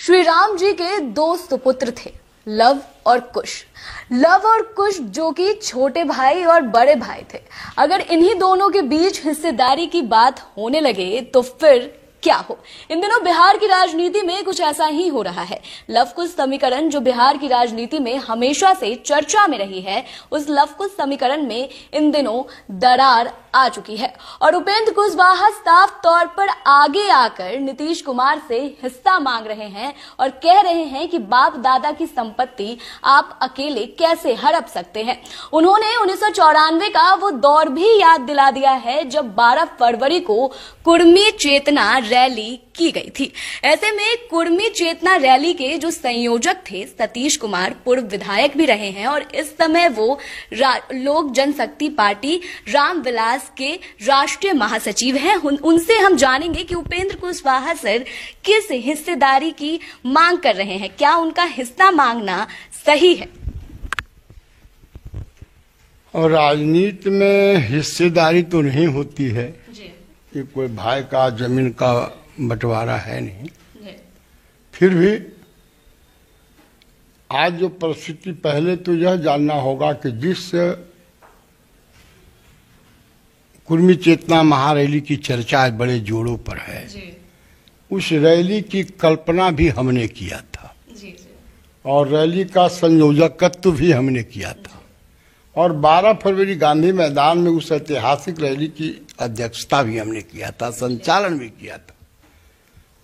श्री राम जी के दो सुपुत्र थे, लव और कुश। लव और कुश जो कि छोटे भाई और बड़े भाई थे। अगर इन्हीं दोनों के बीच हिस्सेदारी की बात होने लगे तो फिर क्या हो। इन दिनों बिहार की राजनीति में कुछ ऐसा ही हो रहा है। लव कुश समीकरण जो बिहार की राजनीति में हमेशा से चर्चा में रही है, उस लव कुश समीकरण में इन दिनों दरार आ चुकी है और उपेंद्र कुशवाहा साफ तौर पर आगे आकर नीतीश कुमार से हिस्सा मांग रहे हैं और कह रहे हैं कि बाप दादा की संपत्ति आप अकेले कैसे हड़प सकते हैं। उन्होंने 1994 का वो दौर भी याद दिला दिया है जब 12 फरवरी को कुर्मी चेतना रैली की गई थी। ऐसे में कुर्मी चेतना रैली के जो संयोजक थे सतीश कुमार, पूर्व विधायक भी रहे हैं और इस समय वो लोक जनशक्ति पार्टी रामविलास के राष्ट्रीय महासचिव हैं। उनसे हम जानेंगे कि उपेंद्र कुशवाहा सर किस हिस्सेदारी की मांग कर रहे हैं, क्या उनका हिस्सा मांगना सही है। और राजनीति में हिस्सेदारी तो नहीं होती है कि कोई भाई का जमीन का बंटवारा है नहीं। फिर भी आज जो परिस्थिति, पहले तो यह जानना होगा कि जिस कुर्मी चेतना महारैली की चर्चा बड़े जोरों पर है, उस रैली की कल्पना भी हमने किया था और रैली का संयोजकत्व भी हमने किया था और 12 फरवरी गांधी मैदान में उस ऐतिहासिक रैली की अध्यक्षता भी हमने किया था, संचालन भी किया था।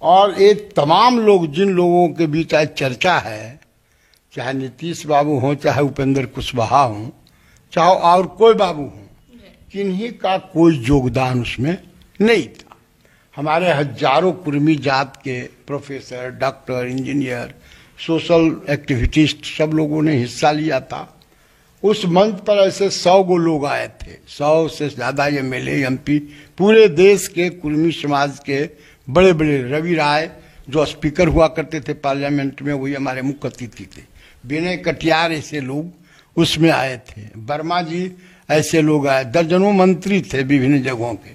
और ये तमाम लोग, जिन लोगों के बीच आज चर्चा है, चाहे नीतीश बाबू हों, चाहे उपेंद्र कुशवाहा हों, चाहे और कोई बाबू हों, किन्हीं का कोई योगदान उसमें नहीं था। हमारे हजारों कुर्मी जात के प्रोफेसर, डॉक्टर, इंजीनियर, सोशल एक्टिविटिस्ट सब लोगों ने हिस्सा लिया था। उस मंच पर ऐसे 100 गो लोग आए थे, 100 से ज्यादा एमएलए, एमपी, पूरे देश के कुर्मी समाज के बड़े बड़े। रवि राय जो स्पीकर हुआ करते थे पार्लियामेंट में, वही हमारे मुख्य अतिथि थे। विनय कटियार ऐसे लोग उसमें आए थे, वर्मा जी ऐसे लोग आए, दर्जनों मंत्री थे विभिन्न जगहों के,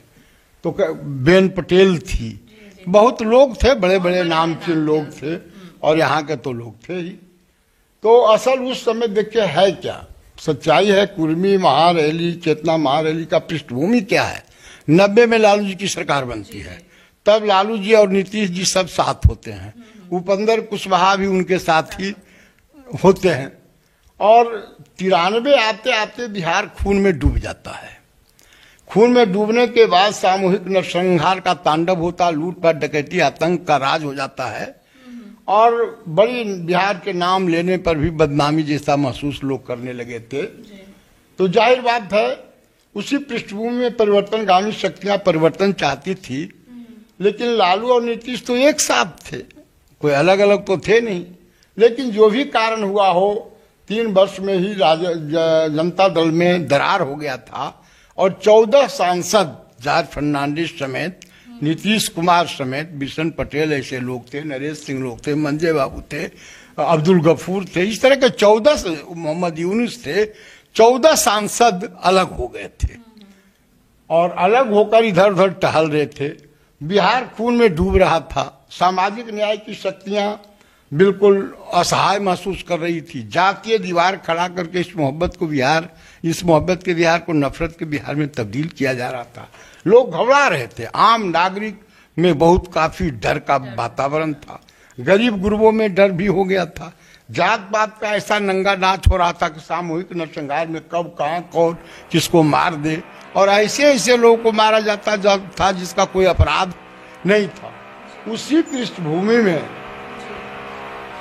तो बेन पटेल थी, बहुत लोग थे, बड़े बड़े नामचीन लोग थे और यहाँ के तो लोग थे ही। तो असल उस समय देखिए है क्या सच्चाई है। कुर्मी महारैली, चेतना महारैली का पृष्ठभूमि क्या है। 90 में लालू जी की सरकार बनती है, तब लालू जी और नीतीश जी सब साथ होते हैं, उपेंद्र कुशवाहा भी उनके साथ ही होते हैं और 93 आते आते बिहार खून में डूब जाता है। खून में डूबने के बाद सामूहिक नरसंहार का तांडव होता, लूटपाट, डकैती, आतंक का राज हो जाता है और बड़ी बिहार के नाम लेने पर भी बदनामी जैसा महसूस लोग करने लगे थे। तो जाहिर बात है उसी पृष्ठभूमि में परिवर्तनगामी शक्तियां परिवर्तन चाहती थी, लेकिन लालू और नीतीश तो एक साथ थे, कोई अलग अलग तो थे नहीं। लेकिन जो भी कारण हुआ हो, 3 वर्ष में ही जनता दल में दरार हो गया था और 14 सांसद, जॉर्ज फर्नांडिस समेत, नीतीश कुमार समेत, बिशन पटेल ऐसे लोग थे, नरेश सिंह लोग थे, मंजे बाबू थे, अब्दुल गफूर थे, इस तरह के 14, मोहम्मद यूनुस थे, 14 सांसद अलग हो गए थे और अलग होकर इधर उधर टहल रहे थे। बिहार खून में डूब रहा था, सामाजिक न्याय की शक्तियां बिल्कुल असहाय महसूस कर रही थी। जातीय दीवार खड़ा करके इस मोहब्बत के बिहार को नफरत के बिहार में तब्दील किया जा रहा था। लोग घबरा रहे थे, आम नागरिक में बहुत काफी डर का वातावरण था, गरीब गुरबों में डर भी हो गया था। जात पात का ऐसा नंगा नाच हो रहा था कि सामूहिक नरसंहार में कब कहाँ कौन किसको मार दे और ऐसे ऐसे लोगों को मारा जाता था जिसका कोई अपराध नहीं था। उसी पृष्ठभूमि में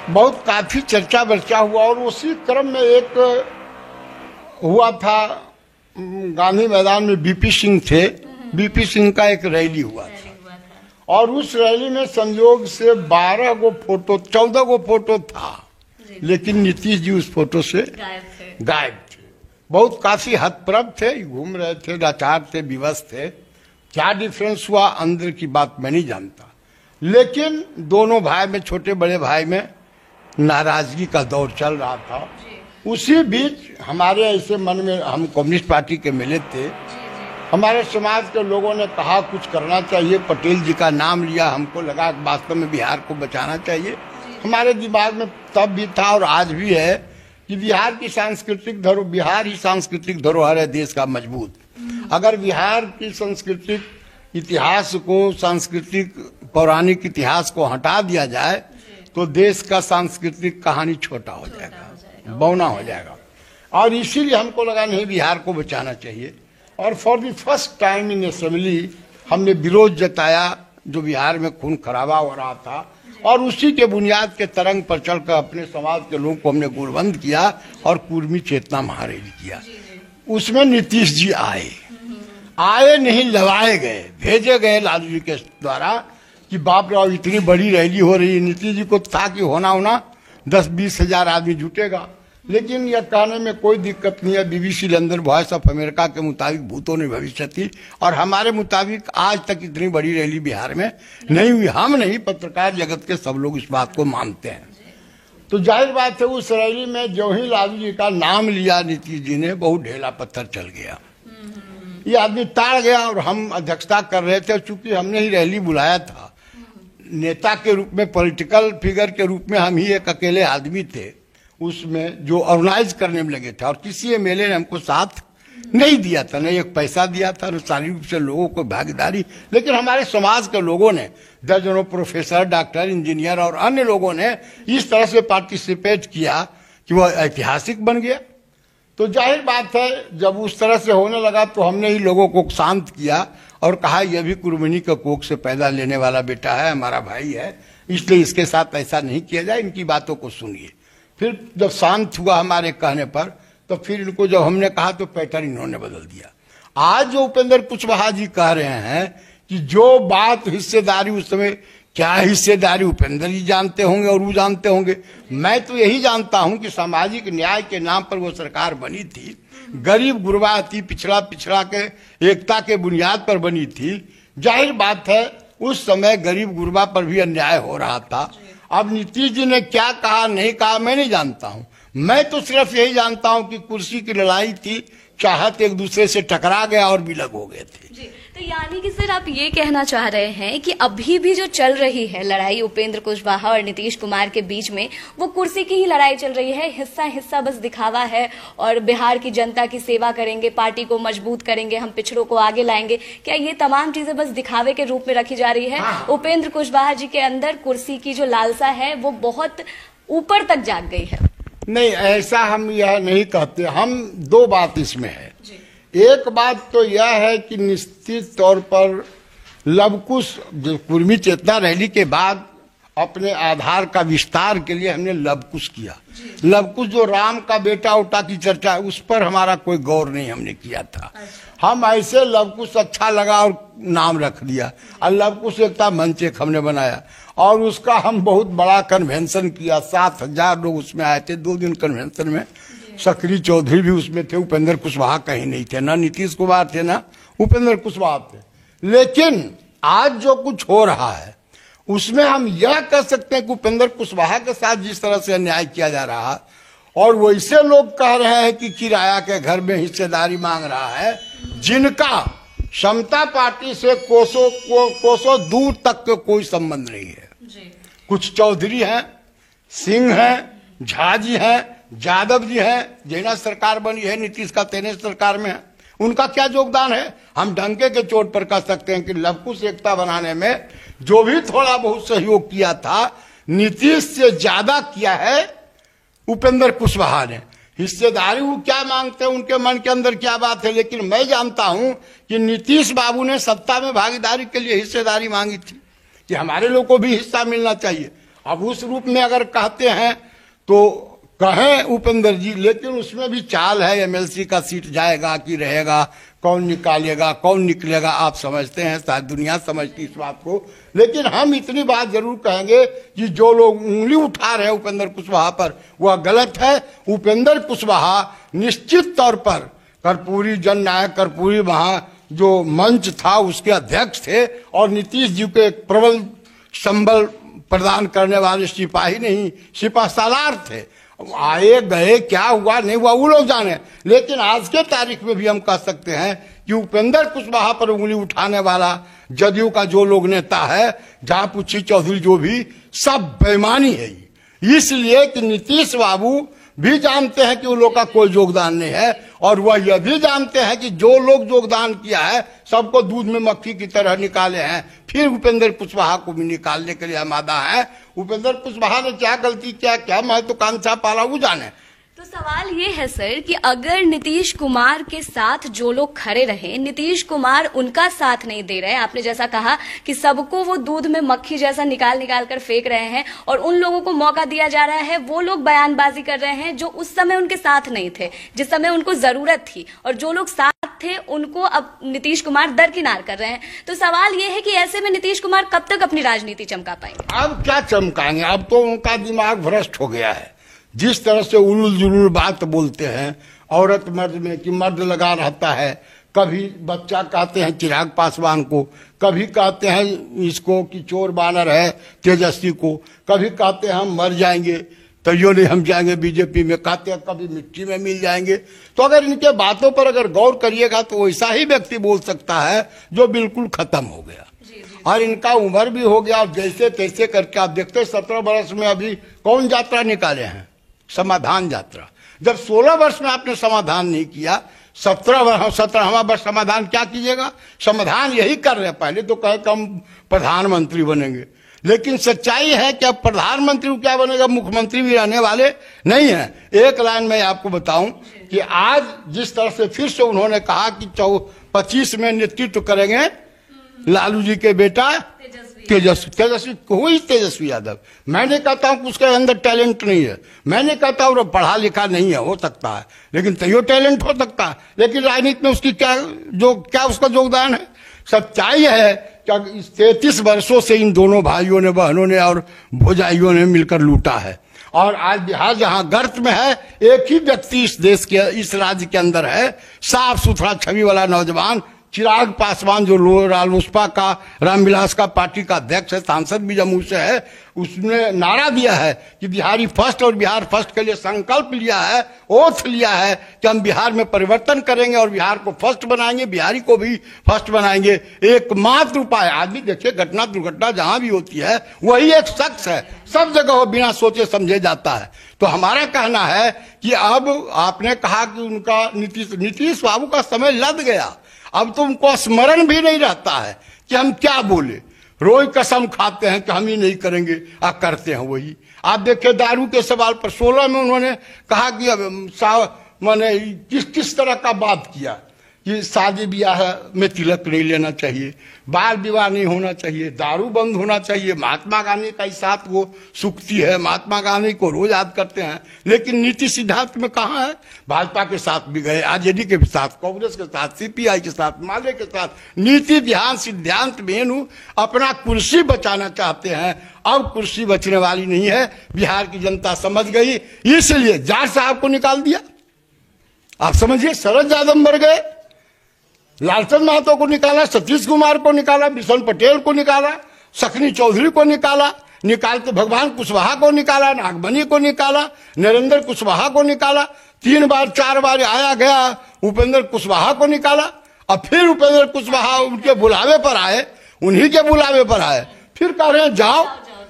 बहुत काफी चर्चा वर्चा हुआ और उसी क्रम में एक हुआ था गांधी मैदान में बीपी सिंह थे, बीपी सिंह का एक रैली हुआ था और उस रैली में संयोग से 12 गो फोटो, 14 गो फोटो था, लेकिन नीतीश जी उस फोटो से गायब थे। बहुत काफी हतप्रभ थे, घूम रहे थे, लाचार थे, विवश थे। क्या डिफरेंस हुआ अंदर की बात मैं नहीं जानता, लेकिन दोनों भाई में, छोटे बड़े भाई में नाराजगी का दौर चल रहा था। उसी बीच हमारे ऐसे मन में, हम कम्युनिस्ट पार्टी के मिले थे, हमारे समाज के लोगों ने कहा कुछ करना चाहिए, पटेल जी का नाम लिया, हमको लगा वास्तव में बिहार को बचाना चाहिए हमारे दिमाग में तब भी था और आज भी है कि बिहार ही सांस्कृतिक धरोहर है देश का मजबूत। अगर बिहार की सांस्कृतिक इतिहास को, सांस्कृतिक पौराणिक इतिहास को हटा दिया जाए तो देश का सांस्कृतिक कहानी छोटा हो जाएगा, बौना हो जाएगा। और इसीलिए हमको लगा नहीं, बिहार को बचाना चाहिए। और for the first time in assembly हमने विरोध जताया जो बिहार में खून खराबा हो रहा था, और उसी के बुनियाद के तरंग पर चलकर अपने समाज के लोगों को हमने गुणबंद किया और कुर्मी चेतना महारैली किया। उसमें नीतीश जी आए नहीं, लवाए गए, भेजे गए लालू जी के द्वारा कि बाप रे इतनी बड़ी रैली हो रही है। नीतीश जी को था कि होना 10-20 हजार आदमी जुटेगा, लेकिन यह कहने में कोई दिक्कत नहीं है। BBC London voice of America के मुताबिक भूतों ने भविष्यति, और हमारे मुताबिक आज तक इतनी बड़ी रैली बिहार में नहीं हुई। हम नहीं, पत्रकार जगत के सब लोग इस बात को मानते हैं। तो जाहिर बात है उस रैली में जो ही लालू जी का नाम लिया नीतीश जी ने, बहुत ढेला पत्थर चल गया, ये आदमी ताड़ गया। और हम अध्यक्षता कर रहे थे, चूंकि हमने ही रैली बुलाया था, नेता के रूप में, पॉलिटिकल फिगर के रूप में हम ही एक अकेले आदमी थे उसमें जो ऑर्गेनाइज करने में लगे थे। और किसी MLA ने हमको साथ नहीं दिया था, नहीं एक पैसा दिया था, न शारीरिक रूप से लोगों को भागीदारी। लेकिन हमारे समाज के लोगों ने, दर्जनों प्रोफेसर, डॉक्टर, इंजीनियर और अन्य लोगों ने इस तरह से पार्टिसिपेट किया कि वह ऐतिहासिक बन गया। तो जाहिर बात है जब उस तरह से होने लगा तो हमने ही लोगों को शांत किया और कहा यह भी कुर्बानी का कोख से पैदा लेने वाला बेटा है, हमारा भाई है, इसलिए इसके साथ ऐसा नहीं किया जाए, इनकी बातों को सुनिए। फिर जब शांत हुआ हमारे कहने पर, तो फिर इनको जब हमने कहा तो पैटर्न इन्होंने बदल दिया। आज जो उपेंद्र कुशवाहा जी कह रहे हैं कि जो बात हिस्सेदारी, उस समय क्या हिस्सेदारी उपेंद्र जी जानते होंगे और वो जानते होंगे। मैं तो यही जानता हूं कि सामाजिक न्याय के नाम पर वो सरकार बनी थी, गरीब गुरबा अति पिछड़ा के एकता के बुनियाद पर बनी थी। जाहिर बात है उस समय गरीब गुरबा पर भी अन्याय हो रहा था। अब नीतीश जी ने क्या कहा नहीं कहा मैं नहीं जानता हूं, मैं तो सिर्फ यही जानता हूं कि कुर्सी की लड़ाई थी, चाहत एक दूसरे से टकरा गया और विलग हो गए थे। जी, तो यानी कि सर आप ये कहना चाह रहे हैं कि अभी भी जो चल रही है लड़ाई उपेंद्र कुशवाहा और नीतीश कुमार के बीच में, वो कुर्सी की ही लड़ाई चल रही है, हिस्सा बस दिखावा है, और बिहार की जनता की सेवा करेंगे, पार्टी को मजबूत करेंगे, हम पिछड़ों को आगे लाएंगे, क्या ये तमाम चीजें बस दिखावे के रूप में रखी जा रही है? हाँ। उपेंद्र कुशवाहा जी के अंदर कुर्सी की जो लालसा है वो बहुत ऊपर तक जाग गई है। नहीं, ऐसा हम यह नहीं कहते। हम दो बात इसमें है। एक बात तो यह है कि निश्चित तौर पर लवकुश, जो कुर्मी चेतना रैली के बाद अपने आधार का विस्तार के लिए हमने लवकुश किया। लवकुश जो राम का बेटा उटा की चर्चा है, उस पर हमारा कोई गौर नहीं हमने किया था। हम ऐसे लवकुश अच्छा लगा और नाम रख दिया, और लवकुश एकता मंच एक हमने बनाया और उसका हम बहुत बड़ा कन्वेंशन किया। 7,000 लोग उसमें आए थे 2 दिन कन्वेंशन में। सकरी चौधरी भी उसमें थे, उपेंद्र कुशवाहा कहीं नहीं थे, ना नीतीश कुमार थे ना उपेंद्र कुशवाहा थे। लेकिन आज जो कुछ हो रहा है उसमें हम यह कह सकते हैं कि उपेंद्र कुशवाहा के साथ जिस तरह से अन्याय किया जा रहा है, और वैसे लोग कह रहे हैं कि किराया के घर में हिस्सेदारी मांग रहा है, जिनका समता पार्टी से कोसों दूर तक के कोई संबंध नहीं है। कुछ चौधरी हैं, सिंह हैं, झा जी हैं, यादव जी हैं, जैना सरकार बनी है, नीतीश का 13 सरकार में है, उनका क्या योगदान है? हम डंके के चोट पर कह सकते हैं कि लवकुश एकता बनाने में जो भी थोड़ा बहुत सहयोग किया था, नीतीश से ज्यादा किया है उपेंद्र कुशवाहा ने। हिस्सेदारी वो क्या मांगते हैं, उनके मन के अंदर क्या बात है, लेकिन मैं जानता हूं कि नीतीश बाबू ने सत्ता में भागीदारी के लिए हिस्सेदारी मांगी थी कि हमारे लोग को भी हिस्सा मिलना चाहिए। अब उस रूप में अगर कहते हैं तो कहें उपेंद्र जी, लेकिन उसमें भी चाल है, MLC का सीट जाएगा कि रहेगा, कौन निकालेगा कौन निकलेगा, आप समझते हैं, शायद दुनिया समझती इस बात को। लेकिन हम इतनी बात जरूर कहेंगे कि जो लोग उंगली उठा रहे हैं उपेंद्र कुशवाहा पर, वह गलत है। उपेंद्र कुशवाहा निश्चित तौर पर कर्पूरी जननायक, कर्पूरी वहां जो मंच था उसके अध्यक्ष थे, और नीतीश जी को एक प्रबल संबल प्रदान करने वाले सिपाही नहीं, सिपह सालार थे। आए गए क्या हुआ नहीं हुआ वो लोग जाने, लेकिन आज के तारीख में भी हम कह सकते हैं कि उपेंद्र कुशवाहा पर उंगली उठाने वाला जदयू का जो लोग नेता है, जहां पुच्छी चौधरी जो भी, सब बेईमानी है। इसलिए कि नीतीश बाबू भी जानते हैं कि उन लोग का कोई योगदान नहीं है, और वह यह भी जानते हैं कि जो लोग योगदान किया है सबको दूध में मक्खी की तरह निकाले हैं, फिर उपेंद्र कुशवाहा को भी निकालने के लिए आमादा है। उपेंद्र कुशवाहा ने क्या गलती किया, क्या महत्वाकांक्षा पाला, वो जाने। तो सवाल ये है सर कि अगर नीतीश कुमार के साथ जो लोग खड़े रहे, नीतीश कुमार उनका साथ नहीं दे रहे, आपने जैसा कहा कि सबको वो दूध में मक्खी जैसा निकाल निकाल कर फेंक रहे हैं, और उन लोगों को मौका दिया जा रहा है, वो लोग बयानबाजी कर रहे हैं जो उस समय उनके साथ नहीं थे, जिस समय उनको जरूरत थी, और जो लोग साथ थे उनको अब नीतीश कुमार दरकिनार कर रहे हैं। तो सवाल ये है कि ऐसे में नीतीश कुमार कब तक अपनी राजनीति चमका पाएंगे? अब क्या चमकाएंगे, अब तो उनका दिमाग भ्रष्ट हो गया है। जिस तरह से उलूल जुलूल बात बोलते हैं औरत मर्द में, कि मर्द लगा रहता है, कभी बच्चा कहते हैं चिराग पासवान को, कभी कहते हैं इसको कि चोर बानर है तेजस्वी को, कभी कहते हैं हम मर जाएंगे तो यो नहीं हम जाएंगे बीजेपी में, कहते हैं कभी मिट्टी में मिल जाएंगे। तो अगर इनके बातों पर अगर गौर करिएगा तो वैसा ही व्यक्ति बोल सकता है जो बिल्कुल खत्म हो गया, और इनका उम्र भी हो गया। जैसे तैसे करके आप देखते 17 वर्ष में अभी कौन यात्रा निकाले हैं, समाधान यात्रा। जब 16 वर्ष में आपने समाधान नहीं किया, 17वां वर्ष समाधान क्या कीजिएगा? समाधान यही कर रहे हैं। पहले तो कहे कि हम प्रधानमंत्री बनेंगे, लेकिन सच्चाई है कि अब प्रधानमंत्री क्या बनेगा, मुख्यमंत्री भी रहने वाले नहीं है। एक लाइन में आपको बताऊं कि आज जिस तरह से फिर से उन्होंने कहा कि 25 में नेतृत्व करेंगे लालू जी के बेटा तेजस्वी कोई तेजस्वी यादव। मैं कहता हूं कि उसके अंदर टैलेंट नहीं है, मैंने कहता हूं पढ़ा लिखा नहीं है, हो सकता है, लेकिन तैयो टैलेंट हो सकता है, लेकिन राजनीति में उसकी क्या उसका योगदान है? सच्चाई है कि इस 33 वर्षों से इन दोनों भाइयों ने, बहनों ने और भौजाइयों ने मिलकर लूटा है, और आज बिहार जहां गर्त में है, एक ही व्यक्ति इस देश के, इस राज्य के अंदर है, साफ सुथरा छवि वाला नौजवान चिराग पासवान, जो रालोसपा का, रामविलास का पार्टी का अध्यक्ष है, सांसद भी जम्मू से है। उसने नारा दिया है कि बिहारी फर्स्ट, और बिहार फर्स्ट के लिए संकल्प लिया है, ओथ लिया है कि हम बिहार में परिवर्तन करेंगे और बिहार को फर्स्ट बनाएंगे, बिहारी को भी फर्स्ट बनाएंगे। एकमात्र उपाय, आदमी देखिए घटना दुर्घटना जहां भी होती है वही एक शख्स है, सब जगह वो बिना सोचे समझे जाता है। तो हमारा कहना है कि अब आपने कहा कि उनका नीतीश बाबू का समय लद गया, अब तो उनको स्मरण भी नहीं रहता है कि हम क्या बोले। रोज कसम खाते हैं कि हम ही नहीं करेंगे, करते हैं वही। आप देखिए दारू के सवाल पर 16 में उन्होंने कहा कि मैंने किस तरह का बात किया कि शादी ब्याह में तिलक नहीं लेना चाहिए, बाल विवाह नहीं होना चाहिए, दारू बंद होना चाहिए। महात्मा गांधी का साथ वो सुक्ति है, महात्मा गांधी को रोज याद करते हैं, लेकिन नीति सिद्धांत में कहाँ है? भाजपा के साथ भी गए, आरजेडी के साथ, कांग्रेस के साथ, सीपीआई के साथ, माले के साथ, नीति ध्यान सिद्धांत मेनू अपना कुर्सी बचाना चाहते हैं। अब कुर्सी बचने वाली नहीं है, बिहार की जनता समझ गई, इसलिए जाट साहब को निकाल दिया। आप समझिए, शरद यादव मर गए, लालचंद महतो को निकाला, सतीश कुमार को निकाला, बिशन पटेल को निकाला, सकनी चौधरी को निकाला, निकाल के भगवान कुशवाहा को निकाला, नागमणि को निकाला, नरेंद्र कुशवाहा को निकाला, 3 बार 4 बार आया गया उपेंद्र कुशवाहा को निकाला। अब फिर उपेंद्र कुशवाहा उनके बुलावे पर आए, उन्हीं के बुलावे पर आए, फिर कह रहे हैं जाओ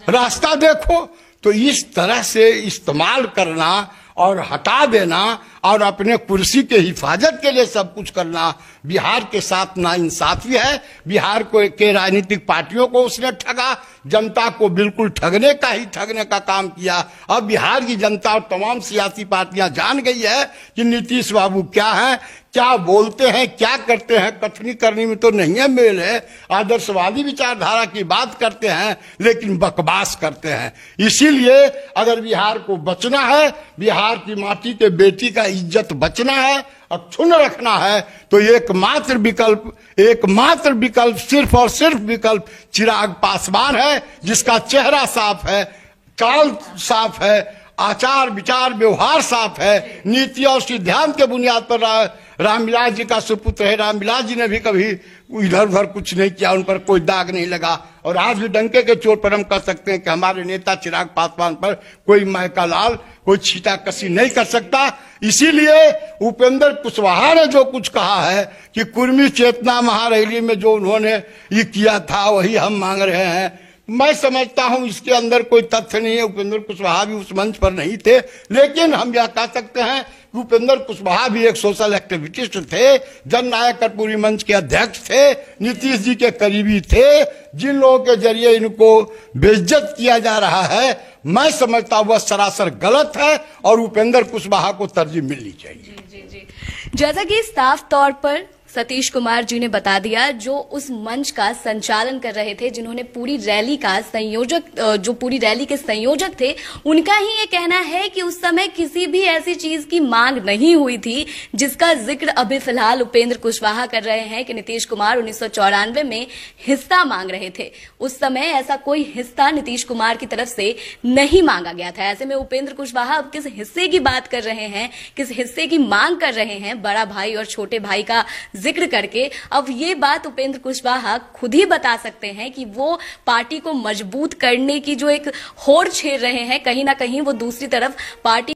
रास्ता देखो। तो इस तरह से इस्तेमाल करना और हटा देना और अपने कुर्सी के हिफाजत के लिए सब कुछ करना बिहार के साथ नाइंसाफी है। बिहार को के राजनीतिक पार्टियों को उसने ठगा, जनता को बिल्कुल ठगने का काम किया। अब बिहार की जनता और तमाम सियासी पार्टियां जान गई है कि नीतीश बाबू क्या है, क्या बोलते हैं, क्या करते हैं। कथनी करनी में तो नहीं है मेल है, आदर्शवादी विचारधारा की बात करते हैं लेकिन बकवास करते हैं। इसीलिए अगर बिहार को बचना है, बिहार की माटी के बेटी का इज्जत बचना है, अक्षुण्ण रखना है, तो एकमात्र विकल्प सिर्फ और सिर्फ विकल्प चिराग पासवान है, जिसका चेहरा साफ है, चाल साफ है, आचार विचार व्यवहार साफ है, नीति और सिद्धांत के बुनियाद पर रामविलास जी का सुपुत्र है। रामविलास जी ने भी कभी इधर उधर कुछ नहीं किया, उन पर कोई दाग नहीं लगा। और आज भी डंके के चोट पर हम कह सकते हैं कि हमारे नेता चिराग पासवान पर कोई महका लाल, कोई छीटा कसी नहीं कर सकता। इसीलिए उपेंद्र कुशवाहा ने जो कुछ कहा है कि कुर्मी चेतना महारैली में जो उन्होंने ये किया था वही हम मांग रहे हैं, मैं समझता हूं इसके अंदर कोई तथ्य नहीं है। उपेंद्र कुशवाहा भी उस मंच पर नहीं थे, लेकिन हम यह कह सकते हैं कि उपेंद्र कुशवाहा भी एक सोशल एक्टिविस्ट थे, जननायक कर्पूरी मंच के अध्यक्ष थे, नीतीश जी के करीबी थे। जिन लोगों के जरिए इनको बेइज्जत किया जा रहा है, मैं समझता हूं वह सरासर गलत है और उपेंद्र कुशवाहा को तरजीह मिलनी चाहिए। जी। जैसा कि साफ तौर पर सतीश कुमार जी ने बता दिया, जो उस मंच का संचालन कर रहे थे, जिन्होंने पूरी रैली का जो पूरी रैली के संयोजक थे, उनका ही ये कहना है कि उस समय किसी भी ऐसी चीज की मांग नहीं हुई थी जिसका जिक्र अभी फिलहाल उपेंद्र कुशवाहा कर रहे हैं कि नीतीश कुमार 1994 में हिस्सा मांग रहे थे। उस समय ऐसा कोई हिस्सा नीतीश कुमार की तरफ से नहीं मांगा गया था। ऐसे में उपेंद्र कुशवाहा अब किस हिस्से की बात कर रहे हैं, किस हिस्से की मांग कर रहे हैं, बड़ा भाई और छोटे भाई का जिक्र करके, अब ये बात उपेंद्र कुशवाहा खुद ही बता सकते हैं कि वो पार्टी को मजबूत करने की जो एक होड़ छेड़ रहे हैं, कहीं ना कहीं वो दूसरी तरफ पार्टी